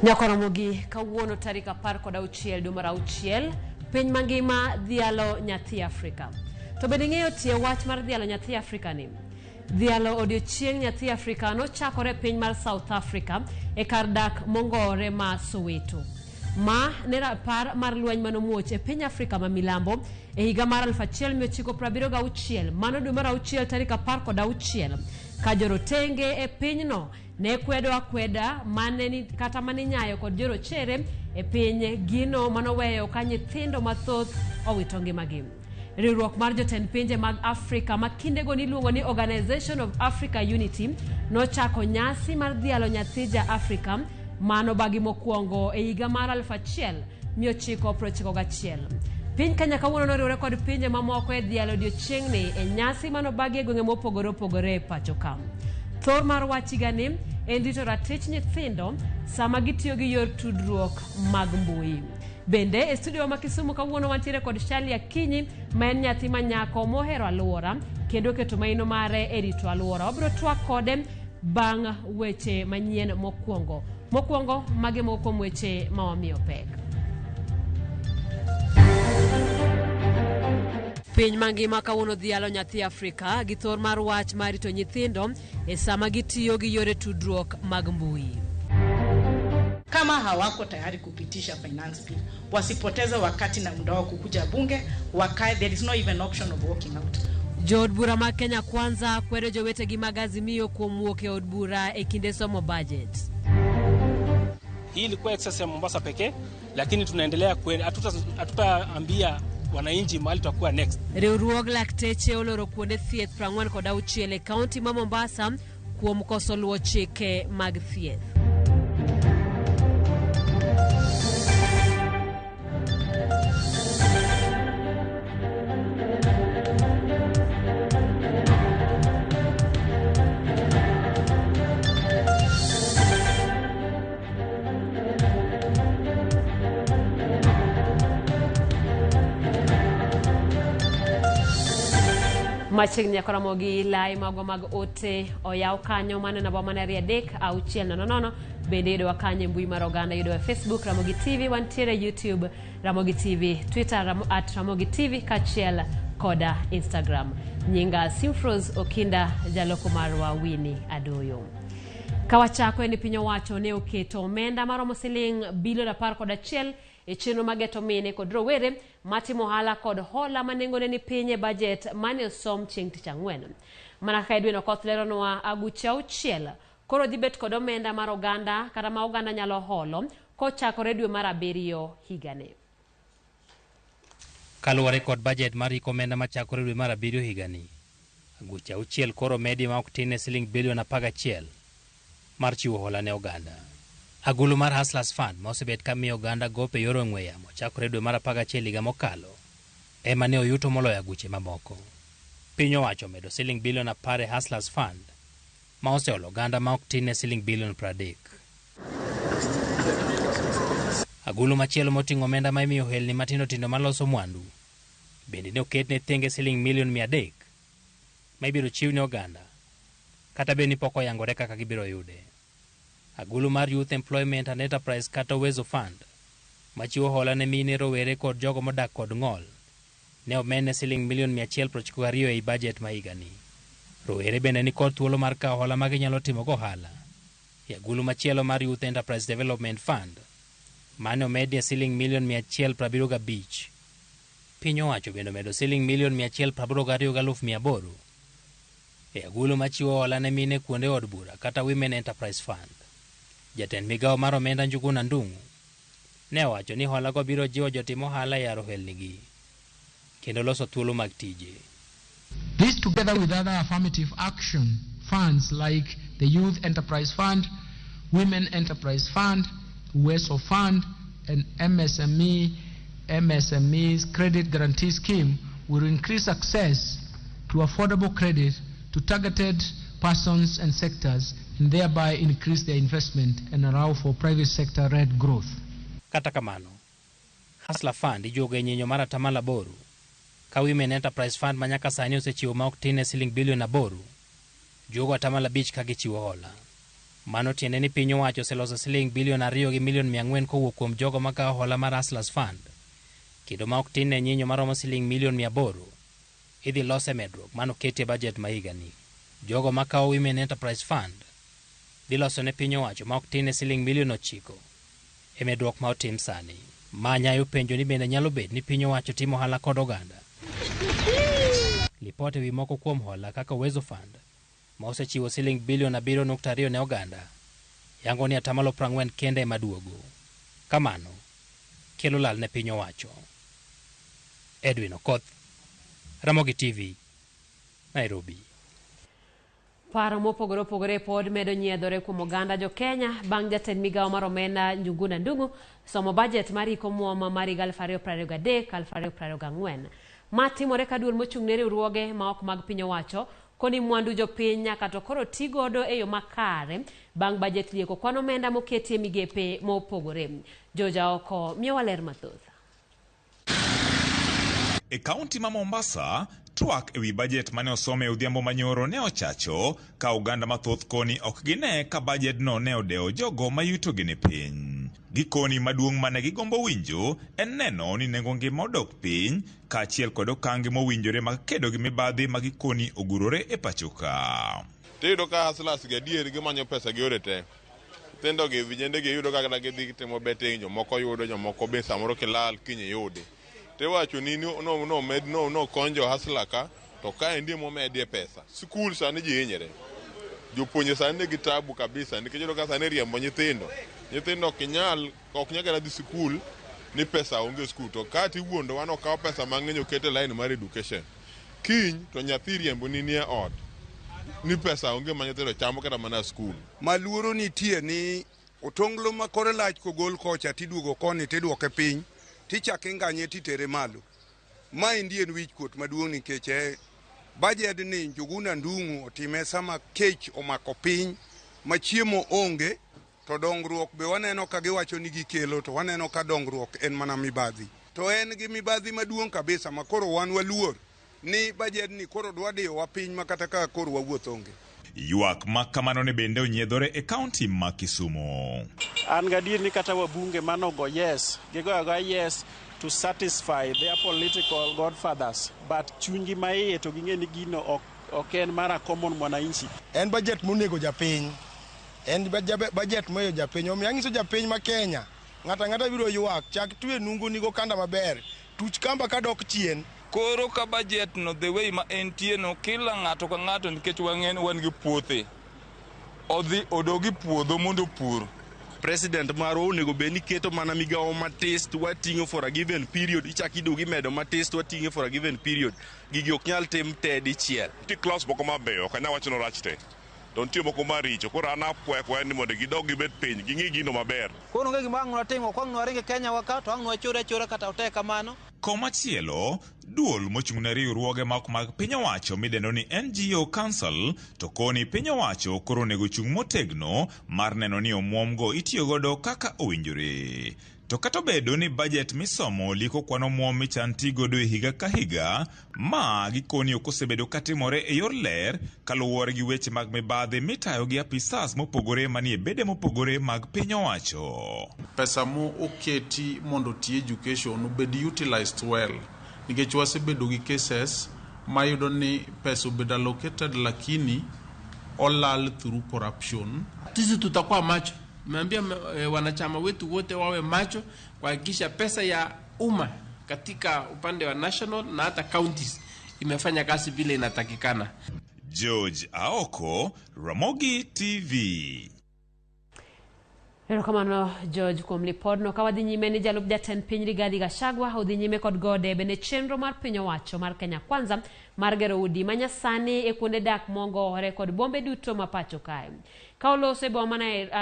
Ramogi kawuono tarik 16 dwe mar auchiel piny mangima dhialo nyathi Afrika. To bende ng'eyo tie wach mar dhialo nyathi Afrika ni. Dhialo odiochieng' nyathi Afrika nochakore piny mar South Africa e kar dak mongore ma Soweto. Ma ne rapar mar lweny manomuoch e piny Afrika ma milambo e higa mar 1976 mano dwe mar auchiel tarik 16 ka jorotenge e pinyno ne kwedo akweda kata mane nyayo kod jorochere e piny gino manoweyo ka nyithindo mathoth owito ngimagi. Riwruok mar jotend pinje mag Afrika ma kindego niluongo ni Organization of Africa Unity nochako nyasi mar dhialo nyathi ja Afrika mano bagi mokwongo e higa mar 1991. Piny Kenya kawuono noriwore kod pinje mamoko e dhialo odiochieng'ni e nyasi mano bagi e gwenge mopogore opogore e pacho ka. Thor mar wachigani en rito ratich nyithindo sama gitiyo gi yor tudruok mag mbui. Bende e studio ma Kisumu kawuono wantiere kod Shalia Kinyi ma en nyathi manyako mohero alwora kendo keto maino mare e rito alwora. Wabiro twak kode bang' weche manyien mokwongo. Mokwongo mage moko weche ma wamiyo pek. Piny mangima kawuono dhialo nyathi Afrika gi thor mar wach mar rito nyithindo e sama gitiyo gi yore tudruok mag mbui. Kama hawako tayari kupitisha finance bill, wasipoteze wakati na muda wao kukuja bunge, wakae, there is no even option of walking out. Jod bura ma Kenya Kwanza kwero jowetegi mag Azimio kuom wuok e od bura e kinde somo budget. Hii ilikuwa excess ya Mombasa pekee, lakini tunaendelea hatutaambia wananchi mahali tutakuwa next. Riwruog lakteche oloro kuonde thieth 46 e kaunti ma Mombasa kuom koso luwo chike mag thieth. Machigni Ramogi lai mago mag ote oyaw kanyo mane na bomane riadek auchiel nono bende yudo wakanye mbui mar oganda yudo Facebook Ramogi TV, wantiere YouTube Ramogi TV, Twitter @Ramogi TV kachiel koda Instagram. Nyinga Simfros Okinda jaloko marwa Winnie Adoyo. Kawachako ni pinyo wacho ne oketo omenda maromo siling bilion 11 e chenro mageto mine kod rowere matimo hala kod hola manengone ni pinye budget mane osom chieng' tich ang'wen. Mana ka Edwin Okoth leronwa aguche auchiel koro dhibet kod omenda mar oganda kata ma oganda nyalo holo kochakore dwe mar 7 higani. Kaluwore kod budget mar omenda machakore dwe mar 7 higani, aguche auchiel koro medi ma ok tin siling bilion 11 mar chiwo hola ne oganda. Agulu mar Hustlers Fund mosebet kamiyo oganda gope yoro ng'we yamo chakore dwe mar 11 higa mokalo ema ne oyuto moloyo aguche mamoko. Piny owacho medo siling bilion 10 e Hustlers Fund ma oseolo oganda ma ok tin siling bilion 30. Agulu machielo moting'o omenda ma imiyo ohelni matindo tindo maloso mwandu bende ne oket ne thenge siling milion 300 ma ibiro chiw ne oganda kata beni pok oyangore kaka gibiro yude. Agulu mar Youth Employment and Enterprise kata Weche Fund machiwo hola ne mine, rowere kod jogo modak kod ng'ol ne omene siling milion 192 ei budget ma higani. Rowere bende ni kod thuolo mar kawo hola ma ginyalo timo go ohala. Agulu machielo mar Youth Enterprise Development Fund mane omedie siling milion 175. Piny owacho bende medo siling milion 182,800 e agulu machiwo hola ne mine kuonde od bura kata Women Enterprise Fund. Jatend migawo mar omenda Njuguna Ndung'u ne owacho ni hola go biro jiwo jotimo ohala e ohelnigi kendo loso thuolo mag tije. This together with other affirmative action funds like the Youth Enterprise Fund, Women Enterprise Fund, Weche Fund and MSME's Credit Guarantee Scheme will increase access to affordable credit to targeted persons and sectors and thereby increase their investment and allow for private sector-led growth. Kata kamano, Hustler Fund ijogo e nyinyo mar 8 ka Women Enterprise Fund manyaka sani osechiwo ma ok tin siling bilion 8 jogo 5 ka gichiwo hola. Mano tiende ni piny owacho oseloso siling bilion 2 gi milion 400 kowuok kuom jogo makawo hola mar Hustlers Fund. Kido ma ok tin ne nyinyo maromo siling milion 800 idhi lose medruok mano ketie bajet ma higani. Jogo makawo Women Enterprise Fund dhi loso ne piny owacho ma ok tin ne siling milion 9 e medruok ma otim sani. Manyayo penjo ni bende nyalo bet ni piny owacho timo hala kod oganda. Lipot ewi moko kuom hola kaka Weche Fund ma osechiwo siling bilion 7.2 ne oganda yango ni 40% kende maduogo. Kamano kelo lal ne piny owacho. Edwin Okoth, Ramogi TV, Nairobi. Paro mopogore opogore pod medo nyiedhore kuom oganda jo Kenya bang' jatend migawo mar omenda Njuguna Ndung'u somo bajet mar iko muoma mar 2023-2024. Ma timore ka duol mochung' ne riwruoge ma ok mag piny owacho koni mwandu jopiny nyaka to koro tigodo e yo makare bang' bajet lieko kwan omenda moketie migepe mopogore. Joja oko miyowa ler mathoth. E kaunti ma Mombasa, twak ewi bajet mane osome odhiambo manyoro ne ochacho ka oganda mathoth koni ok gine ka bajedno ne odeo jogo mayuto gine piny. Gikoni maduong' mane gigombo winjo en neno ni nengo ngima odok piny kaachiel kod okange mowinjore mag kedo gi mibadhi ma gikoni ogurore e pachoka. Tiyudo ka hustlers gadier gimanyo pesa gi yore te. Tendo gi vijende gi yudo kaka gidhi timo betting, jomoko yudo, jomoko be samoro kilal kinyi yudi. Tewacho ni no konjo hustler ka to ka endi momedie pesa. Skul sani ji hinyere. Jopuonje sani gi tabu kabisa nikech yudo ka sani riembo nyithindo. Nyithindo ok nyal dhi skul ni pesa onge skul to kati wuondo wano kawo pesa mang'eny okete line mar education. Kiny to nyathi riembo ni nie ot. Ni pesa onge ma nyithindo chamo kata mana skul. Maluoro nitie ni otonglo ma kore lach kogol kocha tiduogo koni tidwoke piny. Tichake nganye titere malo. Ma indien wich kuot maduong' nikech bajet ni Njuguna Ndung'u otime sama kech omako piny ma chiemo onge to dongruok be waneno ka giwacho ni gikelo to waneno ka dongruok en mana mibadhi. To en gi mibadhi maduong' kabisa ma koro wan waluor ni bajet ni koro dwadiyo wa piny makata ka koro wawuoth onge. Yuak makamano ne bende onyiedhore e kaunti ma Kisumu. An gadier ni kata wabunge manogo yes, gigoyago yes to satisfy their political godfathers, but chungi maiye to ging'e ni gino ok en mara common mwananchi. En bajet monego japiny. En bajet moyo japiny. Omiyo ang'iso japiny ma Kenya, ng'ata biro yuak, chak twe nungu nigo kanda maber, tuch kamba kadok chien. Koro ka bajet no the way ma entie no kila ng'ato ka ng'ato nikech wang'en wan gi puothe. Odhi odogi puodho mondo pur. President maro onego be ni keto mana migawo matis to wating'o for a given period, ichak idogi medo matis to wating'o for a given period. Gigi ok nyal tim te dichiel. Ti class moko mabeyo ok anyal wacho no rach te. To nitie moko maricho koro an akwekwe ni mondo gidog gibet piny ging'i gino maber. Kono onge gima ang' nwatimo kwang' nwaringe Kenya waka to ang' nwachore kata ote kamano. Komachielo, duol mochung' ne riwruoge ma ok mag piny owacho midendo ni NGO Council to koni piny owacho koro onego chung' motegno mar neno ni omuomgo itiyo godo kaka owinjore. To kata obedo ni bajet misomo liko kwan omuom michan ti godo e higa ka higa, ma gikoni ok osebedo katimore e yor ler kaluwore gi weche mag mibadhi mitayo gi apisas mopogore manie bede mopogore mag piny owacho. Pesa mo oketi mondo ti education obed utilized well. Nikech wasebedo gi cases mayudo ni pesa obedo allocated lakini olal through corruption. Sisi tutakuwa macho. Tumeambia wanachama wetu wote wawe macho kuhakikisha pesa ya umma katika upande wa national na hata counties imefanya kazi vile inatakikana. George Aoko, Ramogi TV. Erokamano George kuom lipodno ka wadhi nyime ni jalup jatend piny Rigathi Gachagua odhi nyime kod gode bende chenro mar piny owacho mar Kenya Kwanza mar gero udi manyasani e kuonde dak mongowore kod bombe duto ma pacho kae. Ka oloso e boma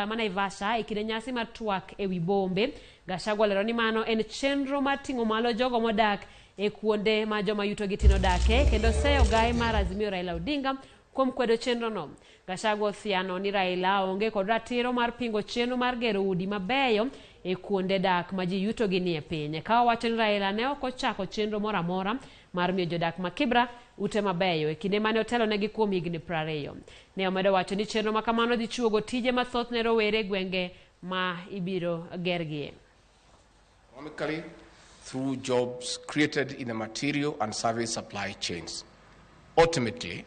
ma Naivasha e kinde nyasi mar twak ewi bombe, Gachagua lero ni mano en chenro mar ting'o malo jogo modak e kuonde ma joma yuto gi tin odake kendo seyo gai mar Azimio Raila Odinga kuom kwedo chenro no. Gachagua thiano ni Raila onge kod ratiro mar pingo chenro mar gero udi mabeyo e kuonde dak ma ji yuto gi nie piny. Ka wacho ni Raila ne ok ochako chenro moro amora mar miyo jodak ma Kibra ute mabeyo e kinde mane otelo negi kuom higni 20. Ne omedo wacho ni chenro ma kamano dhi chuogo tije mathoth ne rowere gwenge ma ibiro gergie. Economically, through jobs created in the material and service supply chains. Ultimately,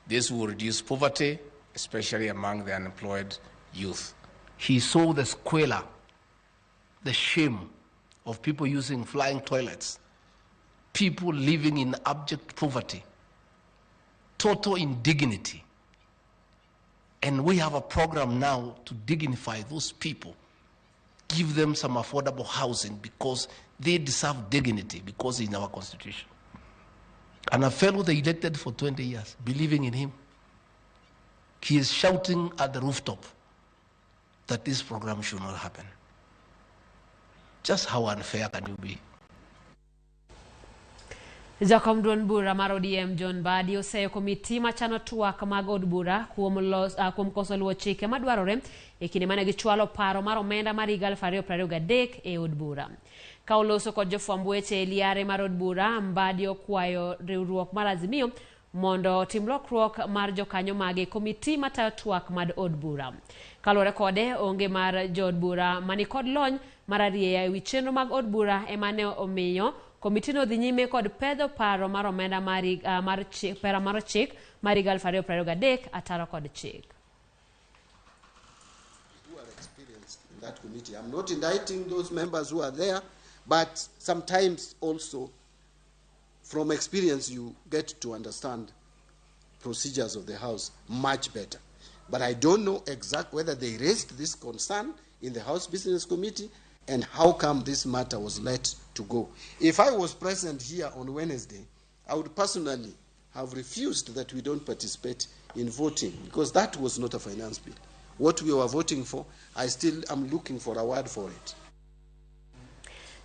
this will reduce poverty, especially among the unemployed youth. He saw the squalor, the shame of people using flying toilets, people living in abject poverty, total indignity. And we have a program now to dignify those people, give them some affordable housing because they deserve dignity because it's in our constitution. And a fellow they elected for 20 years, believing in him, he is shouting at the rooftop that this program should not happen. Just how unfair can you be? Jakom duon bura mar ODM John Badi oseyo komiti machano twak mag od bura kuom koso luwo chike madwarore e kinde mane gichwalo paro mar omenda mar higa 2023 e od bura. Ka oloso kod jofwamb weche liare mar od bura, Badi okwayo riwruok mar Azimio mondo tim lokruok mar jokanyo mage komiti matayo twak mag od bura. Kalore kode onge mar jod bura mani kod lony mar arieya e wi chenro mag od bura emane omiyo komiti no dhi nyime kod pedho paro mar omenda mar chik mar higa 2023 ataro kod chik. Who are experienced in that committee. I'm not indicting those members who are there, but sometimes also from experience you get to understand procedures of the House much better. But I don't know exactly whether they raised this concern in the House Business Committee and how come this matter was let to go. If I was present here on Wednesday, I would personally have refused that we don't participate in voting because that was not a finance bill. What we were voting for, I still am looking for a word for it.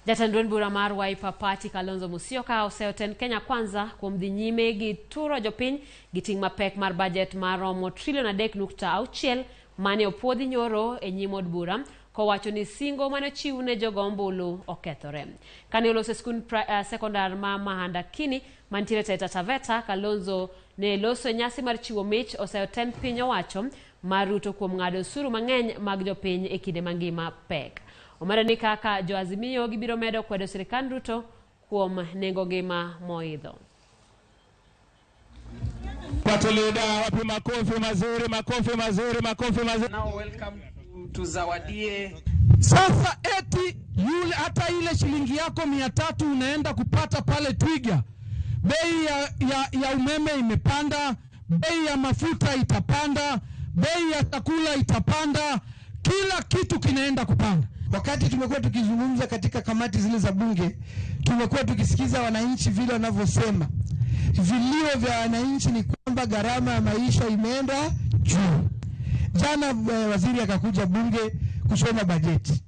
Jatend duond bura mar Wiper Party Kalonzo Musyoka oseoten Kenya Kwanza kuom dhi nyime gi turo jopiny gi ting' mapek mar budget mar romo $3.6 mane opuodhi nyoro e nyim od bura, kowacho ni singo mane ochiw ne jogo ombulu okethore. Kane oloso skund sekondar ma Mahanda Kini mantiere Taita Taveta, Kalonzo ne loso nyasi mar chiwo mich oseoten piny owacho mar Ruto kuom ng'ado osuru mang'eny mag jopiny e kinde mangima pek. Omera ni kaka jo Azimio gibiro medo kwedo sirikand Ruto kuom nengo ngima moidho. Wapi makofi mazuri, makofi mazuri, makofi mazuri. Now welcome to Zawadie. Sasa eti yule hata ile shilingi yako 300 unaenda kupata pale Twiga. Bei ya umeme imepanda, bei ya mafuta itapanda, bei ya chakula itapanda, kila kitu kinaenda kupanda. Wakati tumekuwa tukizungumza katika kamati zile za bunge, tumekuwa tukisikiza wananchi vile wanavyosema. Vilio vya wananchi ni kwamba gharama ya maisha imeenda juu. Jana waziri akakuja bunge kusoma bajeti.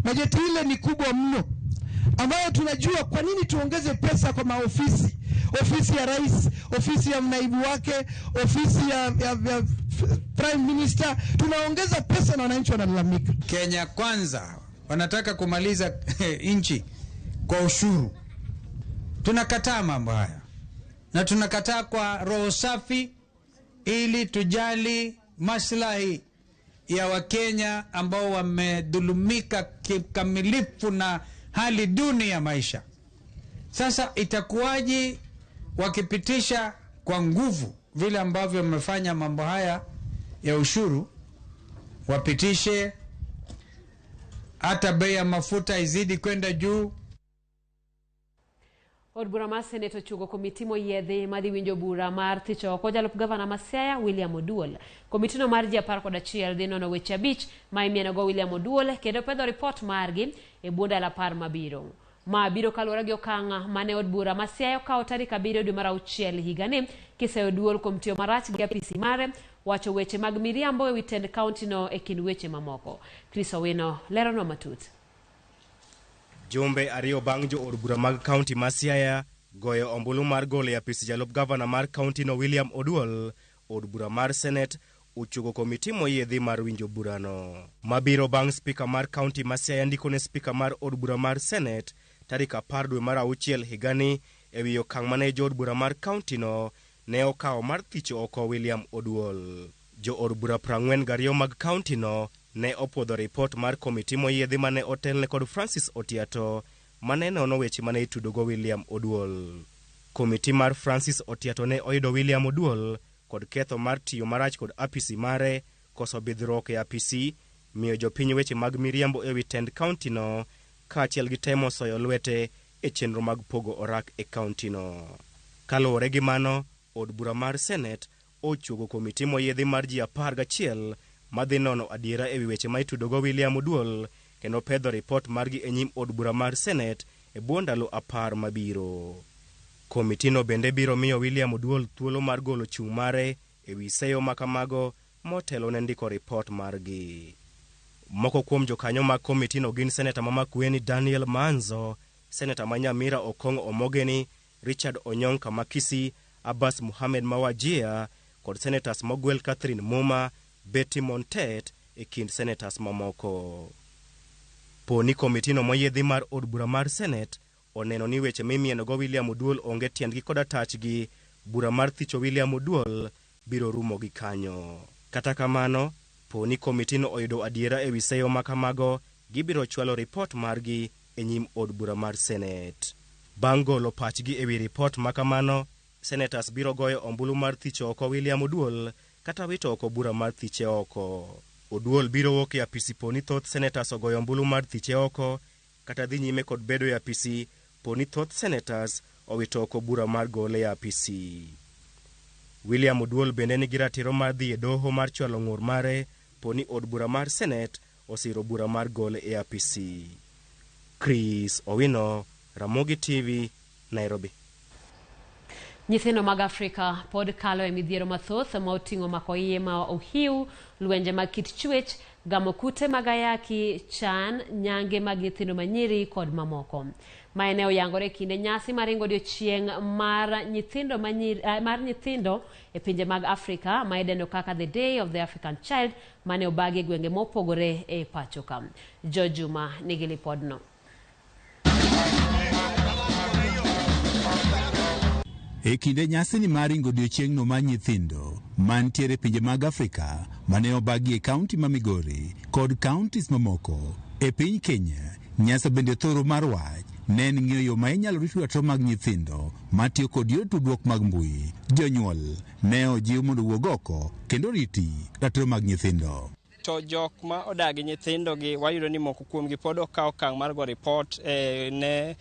Bajeti ile ni kubwa mno, ambayo tunajua kwa nini tuongeze pesa kwa maofisi. Ofisi ya rais, ofisi ya naibu wake, ofisi ya prime minister, tunaongeza pesa na wananchi wanalalamika. Kenya Kwanza wanataka kumaliza nchi kwa ushuru. Tunakataa mambo haya. Na tunakataa kwa roho safi ili tujali maslahi ya Wakenya ambao wamedhulumika kikamilifu na hali duni ya maisha. Sasa itakuwaje wakipitisha kwa nguvu vile ambavyo wamefanya mambo haya ya ushuru, wapitishe hata bei ya mafuta izidi kwenda juu? Od bura mar Senate ochugo komiti moyiedhi madhi winjo bura mar thicho oko jalup gavana ma Siaya William Oduol. Komitino mar ji 11 dhi nono weche 5 ma imienogo William Oduol kendo pedho ripot margi e bwo ndalo 10 mabiro. Ma biro kaluwore gi okang' mane od bura ma Siaya okawo tarik 7 dwe mar 6 higani kiseyo Oduol kuom tiyo marach gi apisi mare wacho weche mag miriambo e wi tend kaunti no e kind weche mamoko. Chris Owino leronwa matut. Jumbe ariyo bang' jo od bura mag kaunti ma Siaya goyo ombulu mar golo e apis jalup gavana mar kaunti no William Oduol, od bura mar Senate uchugo komiti moyiedhi mar winjo burano. Mabiro bang' spika mar kaunti ma Siaya ndiko ne spika mar od bura mar Senate tarik 10 dwe mar 6 higani e wi okang' mane jood bura mar kauntino ne okawo mar thicho oko William Oduol. Jood bura 42 mag kauntino ne opwodho ripot mar komiti moyiedhi mane otelne kod Francis Otiato mane nono weche mane itudogo William Oduol. Komiti mar Francis Otiato ne oyudo William Oduol kod ketho mar tiyo marach kod apisi mare, koso bidhruok e apisi, miyo jopiny weche mag miriambo e wi tend kauntino, kaachiel gi temo soyo lwete e chenro mag pogo orak e kauntino. Kaluwore gi mano, od bura mar Senate ochuogo komiti moyiedhi mar ji 11 madhi nono adiera e wi weche ma itudogo William Oduol kendo pedho ripot margi e nyim od bura mar Senate e bwo ndalo 10 mabiro. Komitino bende biro miyo William Oduol thuolo mar golo chung' mare e wi seyo makamago motelo ne ndiko ripot margi. Moko kuom jokanyo mag komitino gin Seneta ma Makueni Daniel Manzo, Seneta ma Nyamira Okong'o Omogeni, Richard Onyonka Makisi, Abbas Mohamed Mawajia kod Senetas mogwel Catherine Muma, Betty Montet e kind Senetas mamoko. Poni komitino moyiedhi mar od bura mar Senate oneno ni weche mimienogo William Oduol onge tiendgi koda tachgi, bura mar thicho William Oduol biro rumo gi kanyo. Kata kamano, poni komitino oyudo adiera e wi seyo makamago, gibiro chwalo ripot margi e nyim od bura mar Senate. Bang' golo pachgi e wi ripot makamano, Senetas biro goyo ombulu mar thicho oko William Oduol kata wito oko bura mar thiche oko. Oduol biro wuok e apisi poni thoth Senetas ogoyo ombulu mar thiche oko, kata dhi nyime kod bedo e apisi poni thoth Senetas owito oko bura mar gole e apisi. William Oduol bende nigi ratiro mar dhi e doho mar chwalo ng'ur mare poni od bura mar Senate osiro bura mar gole e apisi. Chris Owino, Ramogi TV, Nairobi. Nyithindo mag Afrika pod kalo e midhiero mathoth ma oting'o mako iye ma ohiu, lwenje mag kit chwech, gamo kute mag ayaki, chan, nyange mag nyithindo manyiri kod mamoko. Maene oyangore kinde nyasi maringo odiochieng' mar nyithindo e pinje mag Afrika ma idendo kaka The Day of the African Child mane obagi gwenge mopogore e pacho ka. Jo Juma nigi lipodno. E kinde nyasi ni maringo odiochieng'no mar nyithindo mantiere pinje mag Afrika mane obagi e kaunti ma Migori kod kauntis mamoko e piny Kenya, nyasi bende thoro mar wach ne en ng'iyo yo ma inyalo rit ratiro mag nyithindo matiyo kod yor tudruok mag mbui. Jonyuol ne ojiw mondo wuog oko kendo riti ratiro mag nyithindo. To jok ma odagi nyithindo gi wayudo ni moko kuom gi pod okawo okang' mar go report ne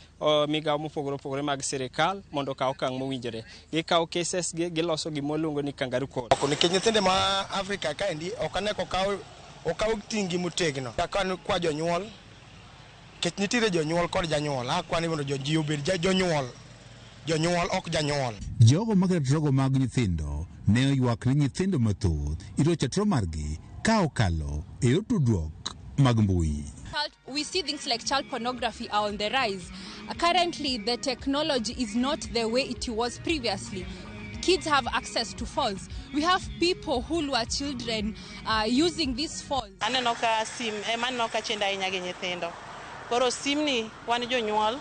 migawo mopogore opogore mag sirikal mondo okaw okang' mowinjore. Gikawo cases giloso gima luongo ni kangaroo court. Nikech nyithindo ma Afrika kaendi ok ane okaw tinggi motegno. Kan kwa jonyuol, nikech nitiere jonyuol kod janyuol. Akwani mondo ji obed jonyuol ok janyuol. Jogo mag ratiro mag nyithindo ne oywak ni nyithindo mathoth iro chatro margi ka okalo e yor tudruok mag mbui. We see things like child pornography are on the rise. Currently, the technology is not the way it was previously. Kids have access to phones. We have people who lure children using these phones. Aneno ka sim maneno ka chenda inya gi nyithindo. Koro sim ni wan jonyuol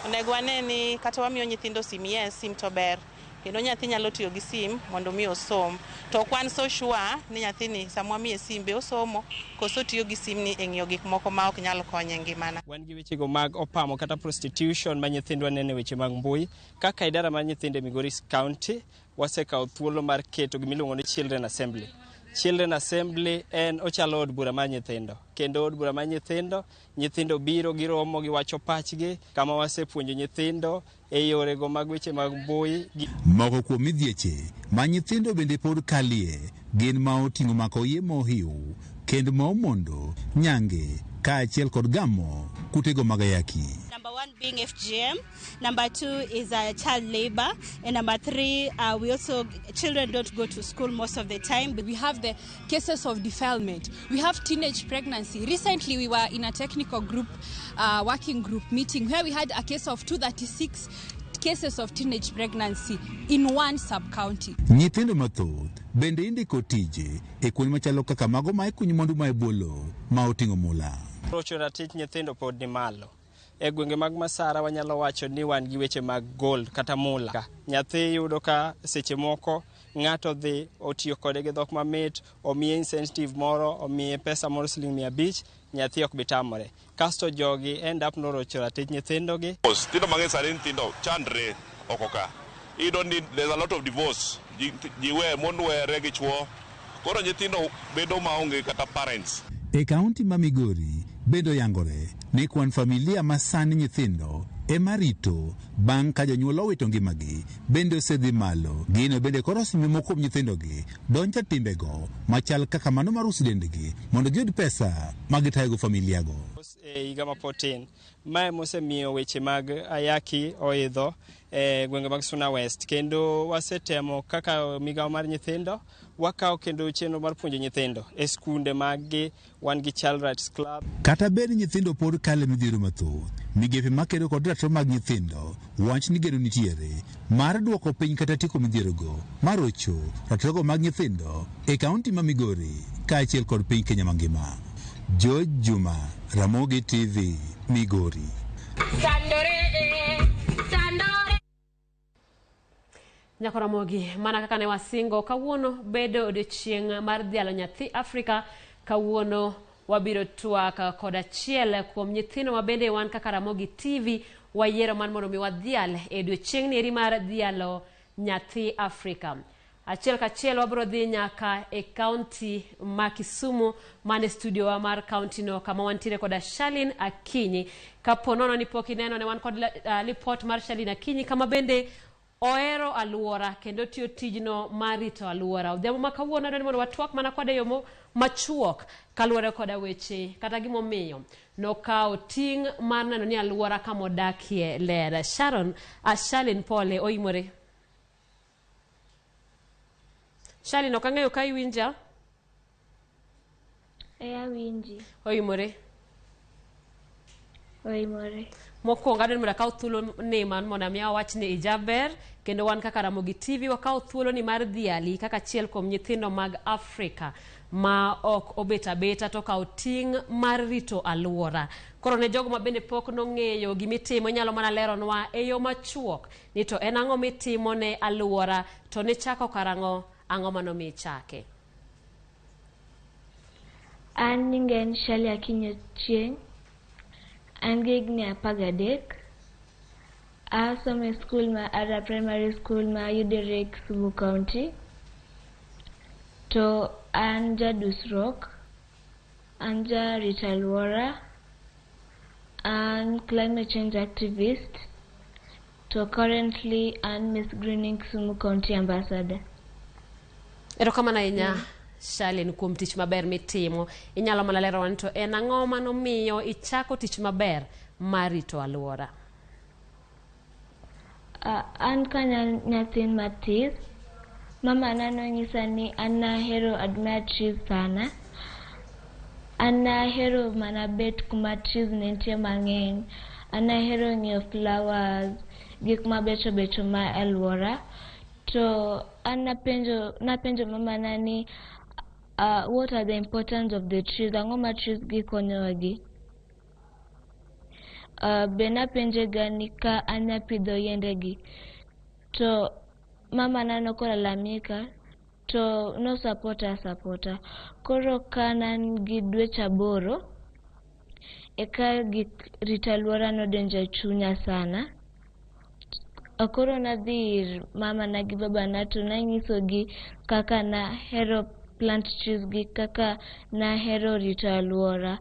onego wane ni kata wamiyo nyithindo sim, yes, sim to ber. Kendo nyathi nyalo tiyo gi sim mondo mi osom. To kwan so sure ni nyathini samwa miye sim be osomo koso tiyo gi sim ni e ng'iyo gik moko ma ok nyalo konye ngimana. Wan gi weche go mag opamo kata prostitution ma nyithindwa nene weche mag mbui. Kaka idara mar nyithinde Migori County wasekawo thuolo mar keto gimiluongo ni Children Assembly. Children Assembly en ochalo od bura mar nyithindo. Kendo od bura mar nyithindo biro giromo giwacho pachgi kama wasepuonjo nyithindo e yore go mag weche mag mbui. Moko kuom midhieche ma nyithindo bende pod kalie gin ma oting'o mako iye mohiu kendo ma omondo nyange kaachiel kod gamo kutego mag ayaki. Number 1 being FGM, number 2 is child labor, and number 3 we also children don't go to school most of the time. We have the cases of defilement. We have teenage pregnancy. Recently we were in a technical group working group meeting where we had a case of 236 cases of teenage pregnancy in one sub-county. Nyithindo mathoth bende indiko tije e kuonde machalo kaka mago ma ikunyo mwandu ma ebolo ma oting'o mula. Rocho ratich nyithindo pod ni malo. E gwenge mag Masara wanyalo wacho ni wan gi weche mag gold kata mula. Nyathi yudo ka seche moko ng'ato dhi otiyo kode gi dhok mamit, omiye incentive moro, omiye pesa moro $500, nyathi ok bitamore. Kasto jogi end up norocho ratich nyithindogi. Nyithindo mang'eny sani nyithindo chandre oko ka. You don't need, there's a lot of divorce. Jiwe mon were gi chuo. Koro nyithindo bedo maonge kata parents. E kaunti ma Migori bedo yangore ni kwan familia ma sani nyithindo ema rito bang' ka jonyuol owito ngimagi bende osedhi malo. Gino bende koro sime moko nyithindogi donjo e timbego machal kaka mano mar uso dendgi mondo giyud pesa magitayogo familiago. E higa mapotin, mae mosemiyo weche mag ayaki oidho e gwenge mag Suna West. Kendo wasetemo kaka migawo mar nyithindo, wakawo kendo chenro mar puonjo nyithindo e skunde maggi, wan gi Child Rights Club. Kata bed nyithindo pod kale midhiero mathoth, migepe makedo kod ratiro mag nyithindo wach ni geno nitiere mar duoko piny kata tieko midhierogo marocho ratirogo mag nyithindo e kaunti ma Migori kaachiel kod piny Kenya mangima. George Juma, Ramogi TV, Migori. Nyako Ramogi, mana kaka ne wasingo, kawuono bedo odiochieng' mar dhialo nyathi Afrika. Kawuono wabiro twak kod achiel kuom nyithindo ma bende wan kaka Ramogi TV wayiero man mondo mi wadhial e odiochieng' ni mar dhialo nyathi Afrika. Achiel kachiel wabiro dhi nyaka e kaunti ma Kisumu, mane studio wa mar kaunti no kama wantiere kod Shalin Akinyi. Kaponono ni pok ineno ne wan kod report mar Shalin Akinyi kama bende oero aluora kendo tiyo tijno marito aluora. Odhiambo ma kawuono adwani mondo watwak mana kode yo machuok kaluwore koda weche kata gimomiyo nokawo ting' mar neno ni aluora kama odakie ler. Shalin pole oimore. Shalin, ok ang'eyo ka iwinja? Awinji. Oimore. Oimore. Mokwongo adwani mondo akaw thuolo ni man mondo mi awach ni ijaber kendo wan kaka Ramogi TV wakaw thuolo ni mar dhiali kaka achiel kuom nyithindo mag Afrika ma ok obet abeta to kawo ting' mar rito aluora. Koro ne jogo ma bende pok nong'eyo gimitimo inyalo mana leronwa e yo machuok ni to en ang'o mitimo ne aluora to ne chako karang'o, ang'o mano michake? An nyinga en Shalin Akinyi Chieng'. An gi higni 13. Asomo e skul ma Ara Primary School ma yudore Kisumu County. To an jadusruok, an jarit aluora, an climate change activist. To currently an Miss Greening Kisumu County Ambassador. Erokamano ahinya Shalin kuom tich maber mitimo. Inyalo mana lero wan to en ang'o manomiyo ichako tich maber mar rito aluora? An kanya nyathin matis, mama na nonyisa ni an nahero admire trees sana. An nahero mana bet kuma trees nitie mang'eny. An nahero ng'iyo flowers, gik mabecho becho ma aluora. To an napenjo mama na ni what are the importance of the trees? Ang'o ma trees gi konyogi? Be napenje ga ni ka anya pidho yiende gi. To mama na nokolalamika to no supporta. Koro kanan gi dweche 8 eka gik rito aluora nodonjo e chunya sana. Koro nadhi ir mama na gi baba na to nanyisogi kaka nahero plant trees gi, kaka nahero rito aluora.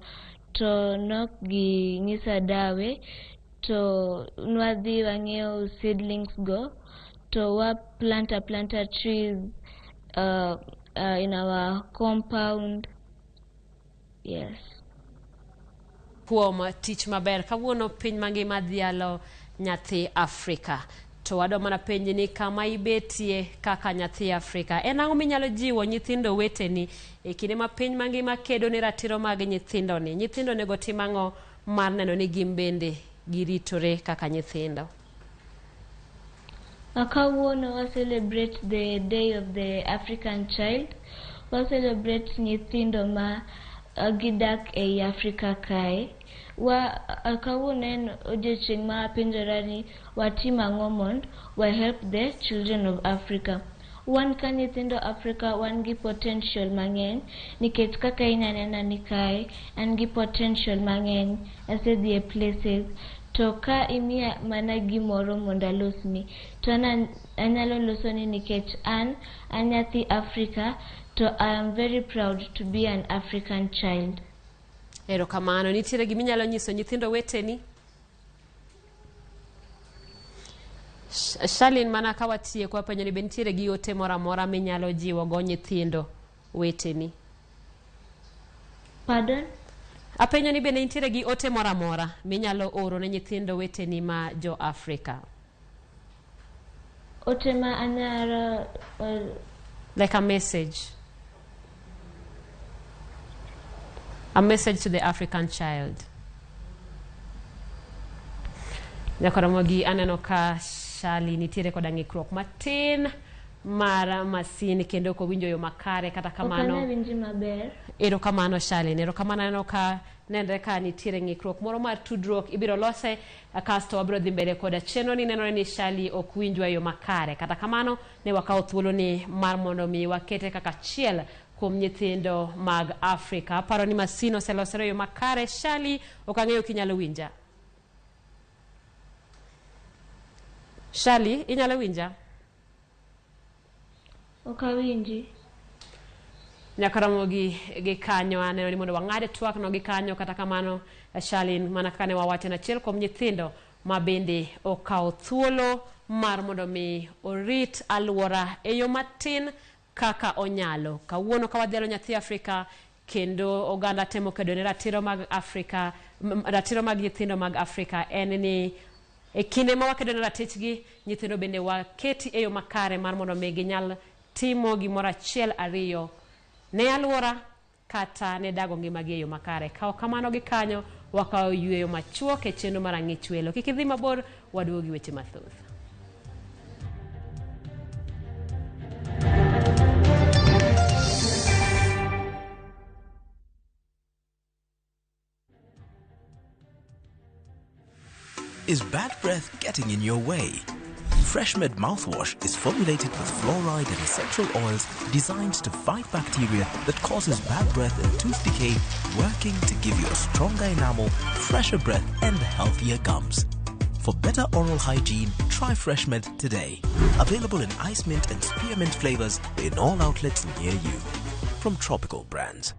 To nok ginyisa dawe. To nwadhi wang'iewo seedlings go. To wa planta trees in our compound. Yes. Kuom tich maber kawuono piny mangima dhialo nyathi Afrika. To wado mana penji ni kama ibetie kaka nyathi Afrika. En ang'o minyalo jiwo nyithindo weteni e kinde ma piny mangima kedo ni ratiro mag nyithindo ni? Nyithindo nego tim ang'o mar neno ni gimbende giritore kaka nyithindo? Kawuono we celebrate the day of the African child. We celebrate nyithindo ma gidak e Afrika kae. Kawuonen odiochieng' ma apenjora ni watim ang'o mondo wa help the children of Africa. Wan ka nyithindo Africa wan gi potential mang'eny nikech kaka inanena ni kae an gi potential mang'eny asedhi e places to ka imiya mana gimoro mondo alosni to anyalo losoni nikech an nyathi Africa to I am very proud to be an African child. Erokamano. Nitiere giminyalo nyiso nyithindo weteni? Shalin, mana ka watieko apenjo ni be nitiere gi ote moro amora minyalo jiwo go nyithindo weteni? Pardon? Apenjo ni be nitiere gi ote moro amora minyalo oro ne nyithindo weteni ma jo Africa? Ote ma anyalo like a message. A message to the African child. Ramogi, aneno ka Shali nitiere koda ng'ikruok matin mar masin kendo ko winjo yo makare kata kamano. Okane winji maber. Erokamano Shali, erokamano aneno ka nenre ka nitiere ng'ikruok moro mar tudruok ibiro lose kasto wabiro dhi mbele koda chenro ni nenore ni Shali ok winjwa yo makare kata kamano ne wakawo thuolo ni mar mondo mi wakete kaka chiel kuom nyithindo mag Africa. Paro ni masino oselosore yo makare. Shali, ok ang'eyo kinyalo winja. Shali, inyalo winja? Ok awinji. Nyaka Ramogi gi kanyo aneno ni mondo wang'ade twak no gi kanyo kata kamano Shali mana kane wawacho na achiel kuom nyithindo ma bende okawo thuolo mar mondo mi orit alwora e yo matin kaka onyalo. Kawuono ka wadhialo nyathi Africa kendo oganda temo kedo ne ratiro mag Africa, ratiro mag nyithindo mag Africa en ni e kinde ma wakedo ne ratichgi nyithindo bende waketi e yo makare mar mondo mi ginyal timo gimoro achiel ariyo ne alwora kata ne dago ngimagi e yo makare. Kawo kamano gi kanyo wakawo yweyo machuok e chenro mar ang'ich welo. Kik idhi mabor, waduogo gi weche mathoth. Is bad breath getting in your way? Freshmed mouthwash is formulated with fluoride and essential oils designed to fight bacteria that causes bad breath and tooth decay, working to give you a stronger enamel, fresher breath and healthier gums. For better oral hygiene, try Freshmed today. Available in ice mint and spearmint flavors in all outlets near you. From Tropical Brands.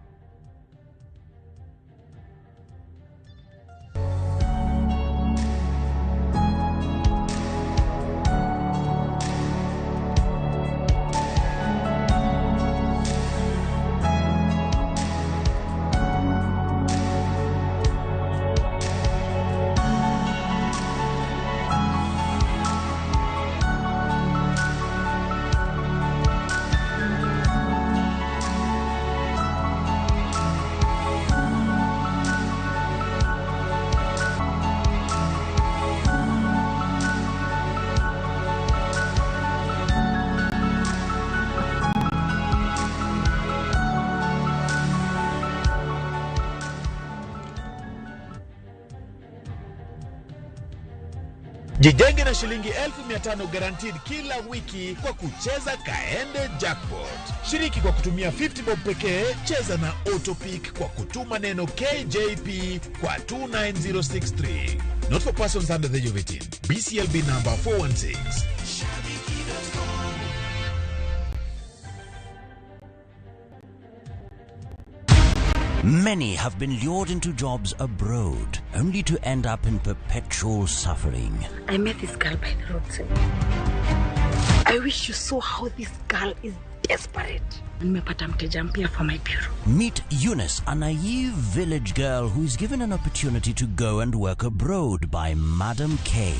Jijenge na shilingi 1500 guaranteed kila wiki kwa kucheza Kaende Jackpot. Shiriki kwa kutumia 50 bob pekee, cheza na Autopic kwa kutuma neno KJP kwa 29063. Not for persons under the age of 18. BCLB number 416. Many have been lured into jobs abroad, only to end up in perpetual suffering. I met this girl by the roadside. I wish you saw how this girl is desperate. Nimepata mteja mpya for my bureau. Meet Eunice, a naive village girl who is given an opportunity to go and work abroad by Madam K.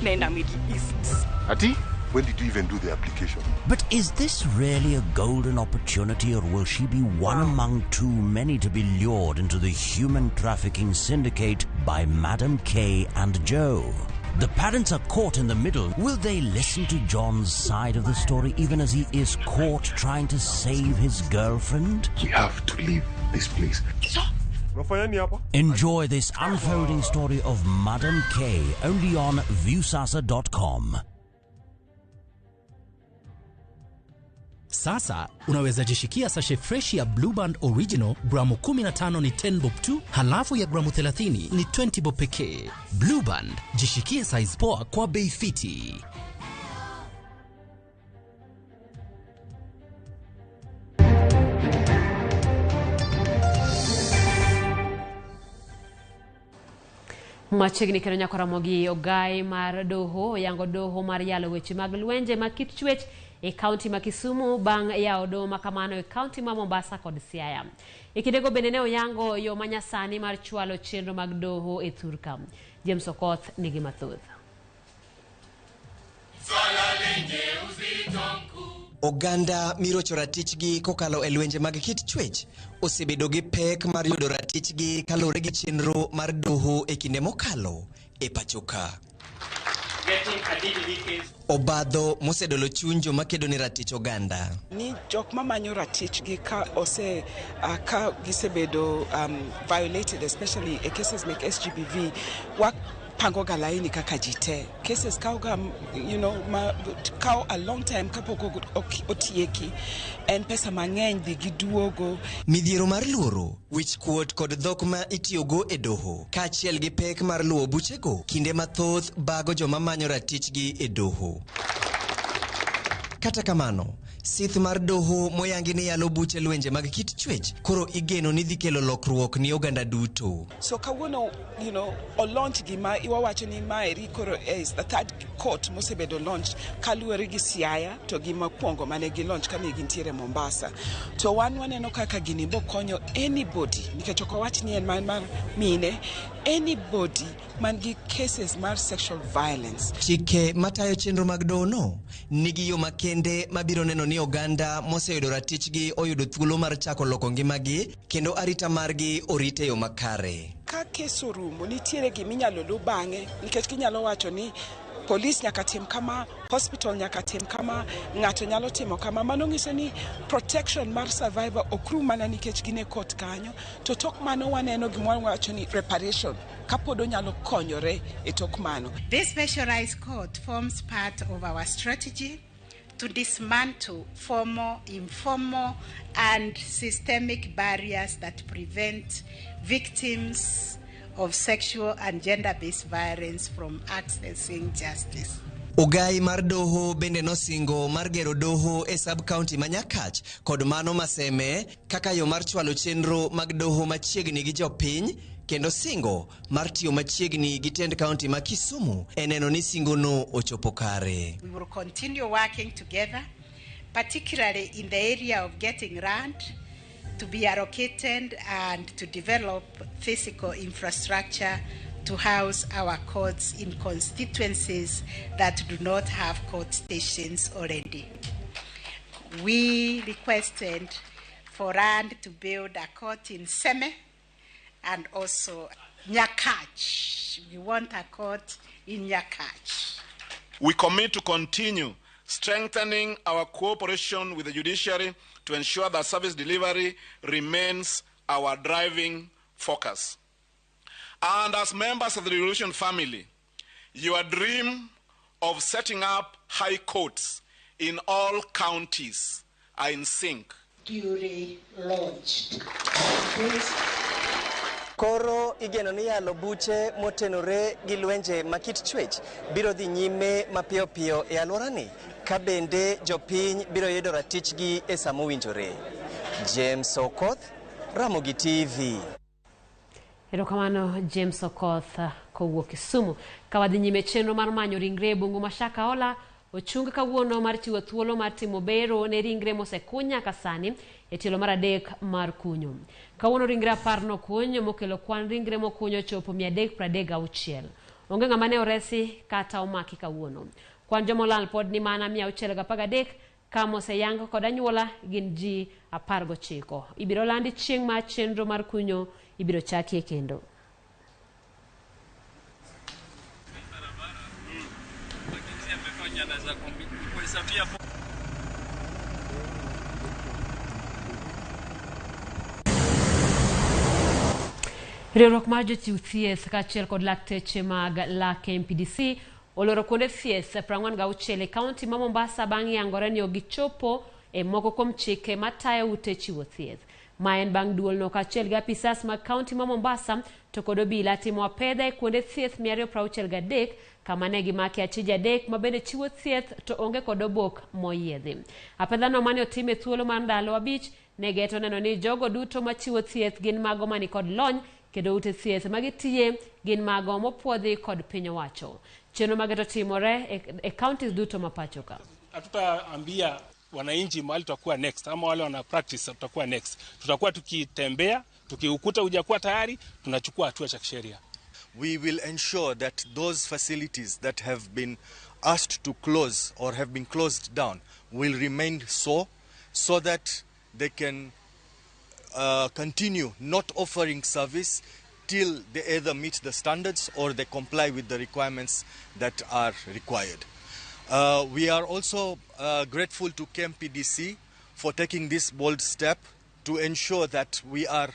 Nenda Middle East. Ati? When did you even do the application? But is this really a golden opportunity, or will she be one among too many to be lured into the human trafficking syndicate by Madam K and Joe? The parents are caught in the middle. Will they listen to John's side of the story even as he is caught trying to save his girlfriend? We have to leave this place. So, Enjoy this unfolding story of Madam K only on viewsasa.com. Sasa unaweza jishikia sashe fresh ya Blue Band Original gramu 15 ni 10 bob tu, halafu ya gramu 30 ni 20 bob pekee. Blue Band, jishikie size poa kwa bei fiti. Machiegni kendo nyako Ramogi ogai mar doho yango doho mar yalo weche mag lwenje mag kit chwech e kaunti ma Kisumu bang' yawo doho makamano e kaunti ma Mombasa kod Siaya. E kindego bende ne oyango yo manyasani mar chwalo chenro mag doho e Thurka. James Okoth nigi mathoth. Oganda mirocho ratichgi kokalo e lwenje mag kit chwech osebedo gi pek mar yudo ratichgi kalore gi chenro mar doho e kinde mokalo e pachoka. Obadho mosedolo chuny joma kedo ni ratich oganda. Ni jok mamanyo ratichgi ka ka gisebedo violated, especially in cases like SGBV, pango galaini kaka jite. Cases kauga, kau a long time kapoko otieki en pesa mang'eny dhi giduogo. Midhiero mar luoro, wich kuot kod dhok ma itiyogo e doho, kaachiel gi pek mar luwo buchego, kinde mathoth bago joma manyo ratichgi e doho. Kata kamano, sith mar doho moyangi ni yalo buche lwenje mag kit chwech koro igeno ni dhi kelo lokruok ni oganda duto. So kawuono, o launch gima iwawacho ni maeri koro is the third court mosebedo launch kaluwore gi Siaya to gima kwongo mane gi launch kane gintiere Mombasa. To waneno kaka gini bo konyo anybody, nikech ok owach ni en mar mine, anybody man gi cases mar sexual violence. Chike matayo chenro mag doho no nigi yo makende mabiro neno ni oganda moseyudo ratichgi oyudo thuolo mar chako loko ngimagi kendo arita margi orite yo makare. Ka keso rumo nitiere giminyalo lu bang'e, nikech kinyalo wacho ni police nyaka tim kama, hospital nyaka tim kama, ng'ato nyalo timo kama. Mano ng'iso ni protection mar survivor okru mana nikech gine court kanyo, to tok mano waneno gimoro wacho ni reparation kapodo nyalo konyore e tok mano. This specialized court forms part of our strategy to dismantle formal, informal, and systemic barriers that prevent victims of sexual and gender-based violence from accessing justice. Ogai mar doho bende nosingo mar gero doho e sub-county Manyakach kod mano Maseme kaka yo mar chwalo chenro mag doho machiegni gi jopiny, kendo singo mar tiyo machiegni gi tend county ma Kisumu eneno ni singo no ochopo kare. We will continue working together, particularly in the area of getting land to be allocated and to develop physical infrastructure to house our courts in constituencies that do not have court stations already. We requested for land to build a court in Seme and also Nyakach. We want a court in Nyakach. We commit to continue strengthening our cooperation with the judiciary to ensure that service delivery remains our driving focus. And as members of the Revolution family, your dream of setting up high courts in all counties are in sync. Duly launched. Koro igeno ni yalo buche motenore gi lwenje makit chwech biro dhi nyime mapiyo piyo e alworani ka bende jopiny biro yudo ratichgi e samo winjore. James Okoth, Ramogi TV. Erokamano James Okoth kowuok Kisumu. Kawadhi nyime chenro mar manyo ringre bungu mashaka ola ochung kawuono mar chiwo thuolo mar timo bero ne ringre mosekunya kasani e tielo mar adek mar kunyo. Kawuono ringre 10 nokuny mokelo kwan ringre mokunyo chopo 336. Onge ng'ama ne oresi kata omaki kawuono. Kwan jomolal pod ni mana 613 kama oseyang kod anyuola gin ji 19. Ibiro landi chieng' ma chenro mar kunyo ibiro chakie kendo. Riwruok mar jochiw thieth kaachiel kod lakteche mag lak MPDC oloro kuonde thieth 46 e kaunti ma Mombasa bang' yangore ni gichopo e moko kuom chike matayo ute chiwo thieth. Ma en bang' duolno kaachiel gi apisas mag kaunti ma Mombasa to kod obila timo apedha e kuonde thieth 263 kama ne gimake achije 3 ma bende chiwo thieth to onge kod obok moyiedhi. Apedhano mane otim e thuolo mar ndalo 5 ne geto neno ni jogo duto machiwo thieth gin mago mani kod lony kendo ute thieth magitiye gin mago mopuodhi kod piny owacho. Chenro mageto timore e counties duto mapachoka. Hatutaambia wananchi mahali tutakuwa next ama wale wana practice tutakuwa next. Tutakuwa tukitembea, tukiukuta hujakuwa tayari, tunachukua hatua za kisheria. We will ensure that those facilities that have been asked to close or have been closed down will remain so that they can continue not offering service till they either meet the standards or they comply with the requirements that are required. We are also grateful to KMPDC for taking this bold step to ensure that we are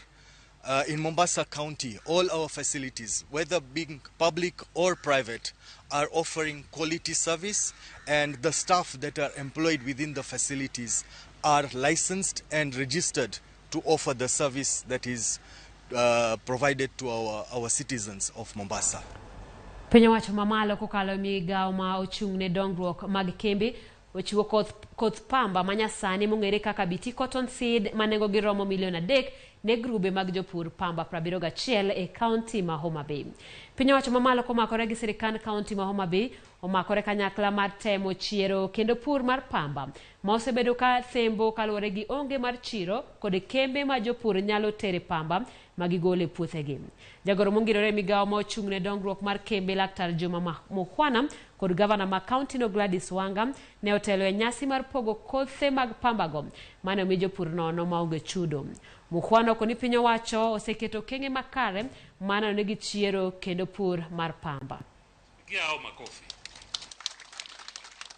in Mombasa County, all our facilities, whether being public or private, are offering quality service, and the staff that are employed within the facilities are licensed and registered to offer the service that is provided to our citizens of Mombasa. Piny owacho mamalo kokalo migawo ma ochung'ne dongruok mag kembe ochiwo koth pamba manyasani mong'ere kaka BT Cotton Seed manengo gi romo milion 3 ne grube mag jopur pamba 71 e kaunti ma Homa Bay. Piny owacho mamalo komakore gi sirikand kaunti ma Homa Bay omakore kanyakla mar temo chiero kendo pur mar pamba ma osebedo ka thembo kaluwore gi onge mar chiro kod kembe ma jopur nyalo tere pamba magigole puothegi. Jagoro mongirore migawo ma ochung'ne dongruok mar kembe Laktar Juma Mukhwana kod gavana ma kaunti no Gladys Wanga ne otelo e nyasi mar pogo kothe mag pambago mane omi jopur nono maonge chudo. Mukhwana koni piny owacho oseketo kenge makare mana ne gi chiero kendo pur mar pamba. Hao makofi.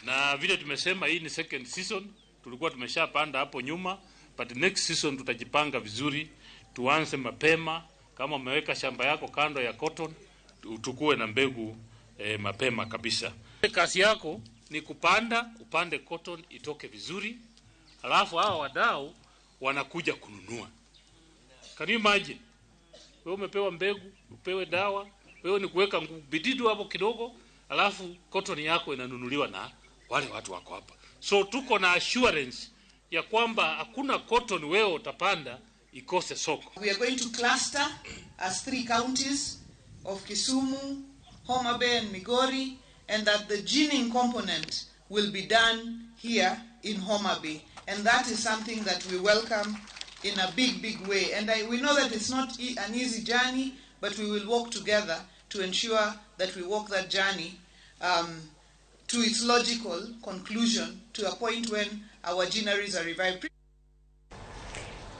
Na vile tumesema hii ni second season, tulikuwa tumeshapanda hapo nyuma, but next season tutajipanga vizuri, tuanze mapema. Kama umeweka shamba yako kando ya cotton, utukue na mbegu mapema kabisa. Kazi yako ni upande cotton itoke vizuri, alafu hao wadau wanakuja kununua. Can you imagine? Wewe umepewa mbegu, upewe dawa, wewe ni kuweka bididu hapo kidogo, alafu cotton yako inanunuliwa na wale watu wako hapa. So tuko na assurance ya kwamba hakuna cotton wewe utapanda ikose soko. We are going to cluster as 3 counties of Kisumu, Homa Bay and Migori, and that the ginning component will be done here in Homa Bay. And that is something that we welcome in a big way. And we know that it's not an easy journey, but we will work together to ensure that we walk that journey to its logical conclusion, to a point when our ginneries are revived.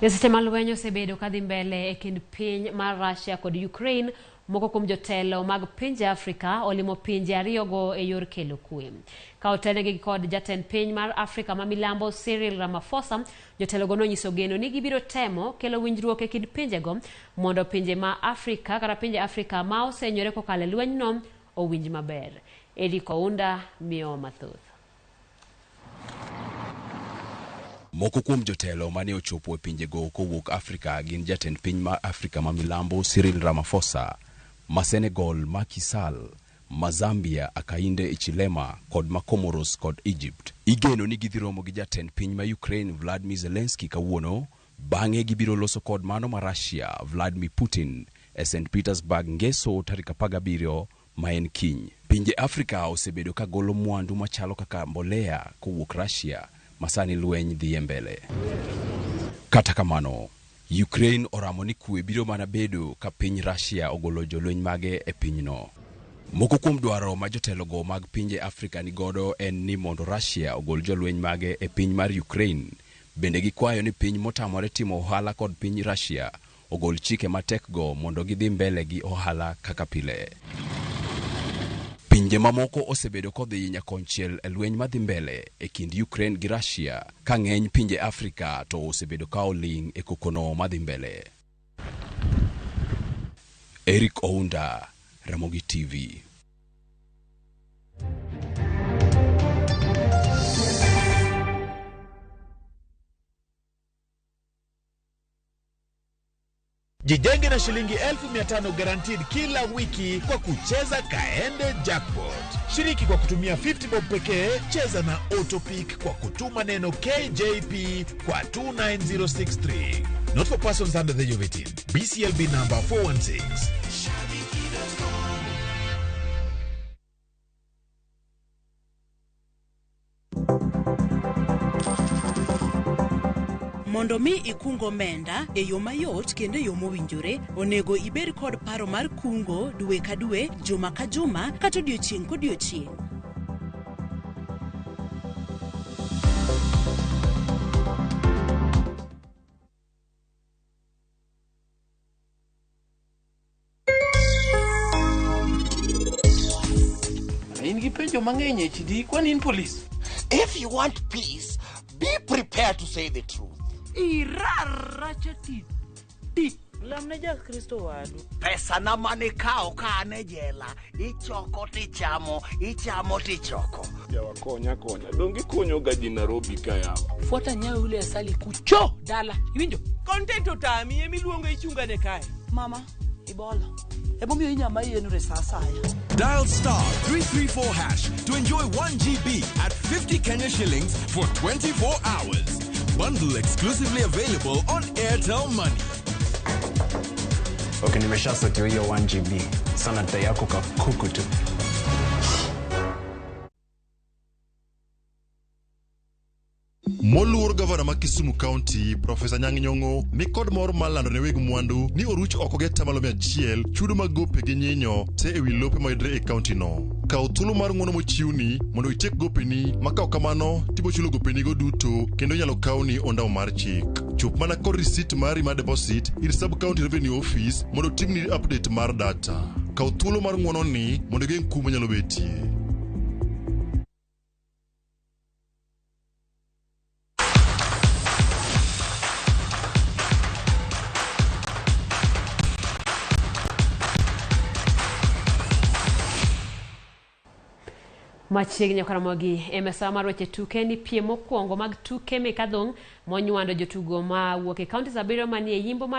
Seche ma lweny osebedo kadhi mbele e kind piny mar Russia kod Ukraine, moko kuom jotelo mag pinje Afrika olimo pinje ariyogo e yor kelo kwe. Ka otelnegi kod jatend piny mar Afrika ma milambo Cyril Ramaphosa, jotelogo nonyiso geno ni gibiro temo kelo winjruok e kind pinjego mondo pinje ma Afrika kata pinje Afrika ma osenyore kokalo e lwenyno owinj maber. Eric Ounda miyo mathoth. Moko kuom jotelo mane ochopo e pinjego kowuok Afrika gin jatend piny ma Afrika ma milambo Cyril Ramaphosa, ma Senegal Macky Sall, ma Zambia Hakainde Hichilema kod ma Comoros kod Egypt. Igeno ni gidhi romo gi jatend piny ma Ukraine Vladimir Zelensky kawuono, bang'e gibiro loso kod mano ma Russia Vladimir Putin e St. Petersburg ngeso tarik 17 ma en kiny. Pinje Afrika osebedo ka golo mwandu machalo kaka mbolea kowuok Russia masani lweny dhi mbele. Kata kamano, Ukraine oramo ni kwe biro mana bedo ka piny Russia ogolo jolweny mage e pinyno. Moko kuom dwaro ma jotelogo mag pinje Afrika ni godo en ni mondo Russia ogol jolweny mage e piny mar Ukraine. Bende gikwayo ni piny motamore timo ohala kod piny Russia ogol chike matekgo mondo gidhi mbele gi ohala kaka pile. Pinje mamoko osebedo kodhi nyakonchiel e lweny madhi mbele e kind Ukraine gi Russia, ka ng'eny pinje Afrika to osebedo ka oling' e kokono madhi mbele. Eric Ounda, Ramogi TV. Jijenge na shilingi 1500 guaranteed kila wiki kwa kucheza Kaende Jackpot. Shiriki kwa kutumia 50 bob pekee, cheza na Autopic kwa kutuma neno KJP kwa 29063. Not for persons under the age of 18. BCLB number 416. Mondo mi ikungo omenda e yo mayot kendo yo mowinjore, onego ibed kod paro mar kungo dwe ka dwe, juma ka juma, kata odiochieng' kodiochieng'. If you want peace, be prepared to say the truth. Pesa na mane kao ka ane jela, ichoko tichamo, ichamo tichoko. Yawa konya. Dongi konyo gaji Nairobi kaya. Fuata nyayo ule asali kucho dala. Iwinjo? Content otami emiluongo ichungane kae. Mama, ibola. Ebomio inyama yenu resasaya. Dial *334# to enjoy 1 GB at 50 Kenya shillings for 24 hours. Bundle exclusively available on Airtel Money. Okay, nimeshaseti hiyo 1 GB. Sana data yako kakuku tu. Moluor Gavana ma Kisumu County, Professor Nyang' Nyong'o, ni kod mor malando ne weg mwandu ni oruch oko ge tamalo 100 chudo mag gope gi nyinyo te ewi lope mayudre e county no. Kaw thuolo mar ng'uono mochiwni mondo itiek gopeni, ma kaw kamano tibo chulo gopeni go duto kendo nyalo kawni ondao mar chik. Chop mana kod receipt mari mar deposit ir sub county revenue office mondo timni update mar data. Kaw thuolo mar ng'uono ni mondo geng' kum nyalo betie. Machiegni Ramogi emesa mar weche tuke ni piem mokwongo mag tuke mikadhong' monywando jotugo ma wuok e kaunti 7 manie yimbo mar